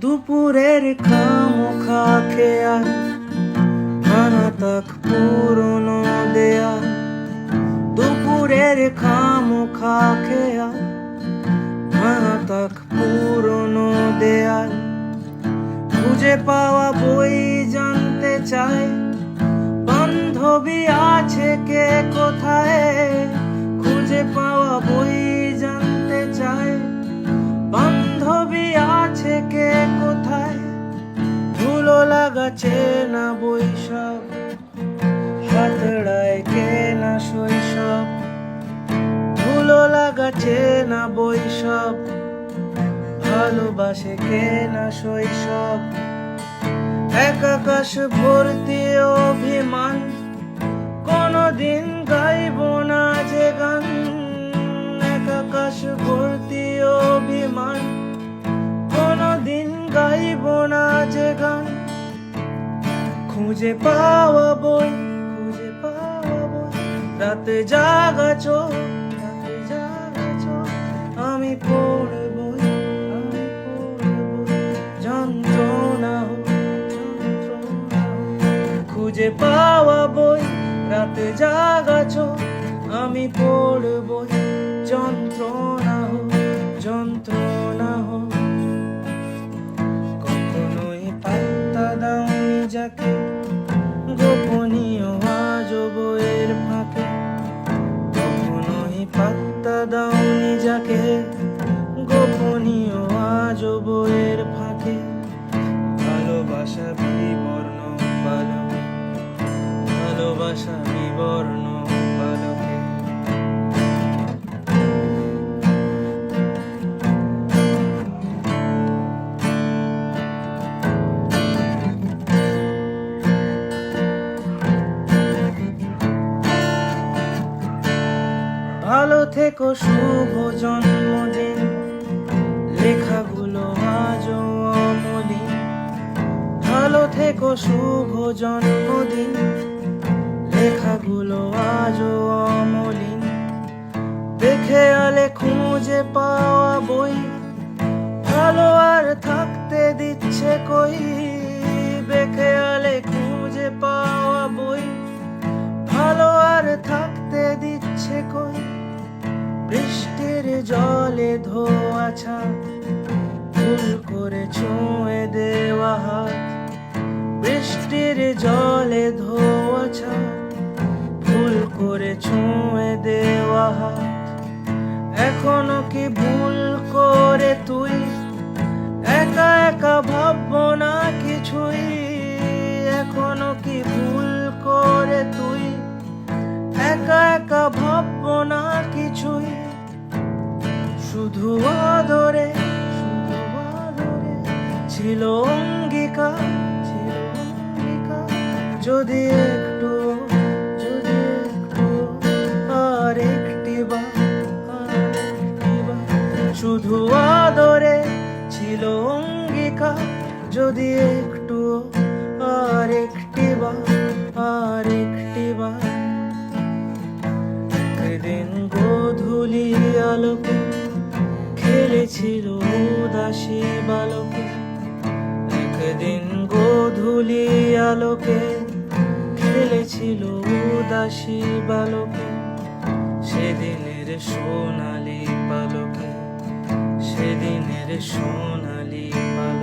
দুপুরের খামোখা খেয়াল, খানা তাক পুরনো দেয়াল। দুপুরের খামোখা খেয়াল, খানা তাক পুরনো দেয়াল। খুঁজে পাওয়া বই জানতে চায়, বান্ধবী আছে কে কোথায়। খুঁজে পাওয়া বই জানতে চায়, বান্ধবী আছে কে কোথায়। ধুলো লাগাচ্ছে না বৈশাখ, হাতড়ায় কে না শৈশব। ধুলো লাগাচ্ছে না বৈশাখ, ভালোবাসে কে না শৈশব। এক আকাশ ভর্তি অভিমান, কোনদিন গাইব না যে গান। এক আকাশ ভর্তি অভিমান, কোনদিন গাইব না যে গান। খুঁজে পাওয়া বই, খুঁজে পাওয়া বই, রাতে জাগা চোখ, রাতে জাগা চোখ। আমি পড়বই, আমি পড়বই, যন্ত্রণা হোক, যন্ত্রণা হোক। খুঁজে পাওয়া বই, রাতে জাগা চোখ। আমি পড়বই, যন্ত্রণা হোক, যন্ত্রণা হোক। কখনোই পাত্তা দাওনি যাকে, গোপনীয় আজব এর ফাঁকে। কখনোই পাত্তা দাওনি যাকে, গোপনীয় আজব এর ফাঁকে। ভালোবাসা বিবর্ণ বালকে, ভালোবাসা বিবর্ণ বালকে। ভালো থেকো, শুভ জন্মদিন। লেখাগুলো আজও অমলিন। ভালো থেকো, শুভ জন্মদিন। লেখাগুলো আজও অমলিন। দেখে আলে খুঁজে পাওয়া বই, ভালো আর থাকতে দিচ্ছে কই। দেখে আলে খুঁজে পাওয়া বই, ভালো আর থাকতে দিচ্ছে কই। বৃষ্টির জলে ধোয়া ছাদ, ভুল করে ছুঁয়ে দেওয়া হাত। বৃষ্টির জলে ধোয়া ছাদ, ভুল করে ছুঁয়ে দেওয়া হাত। এখনো কি ভুল করে তুই একা একা ভাববো না কিছুই। এখনো কি ভুল করে তুই একা একা ভাববো না কিছুই। শুধু আদরে, শুধু আদরে ছিল অঙ্গীকার, ছিল অঙ্গীকার। যদি একটু, যদি একটু আর একটিবার, আর একটিবার। শুধু আদরে ছিল অঙ্গীকার, যদি একটু আর একটিবার, আর একটিবার। একদিন গোধূলি আলোকে খেলেছিল উদাসী বালকে। একদিন গোধূলি আলোকে খেলেছিল উদাসী বালকে। সেদিনের সোনালি পালকে, সেদিনের সোনালি পালকে।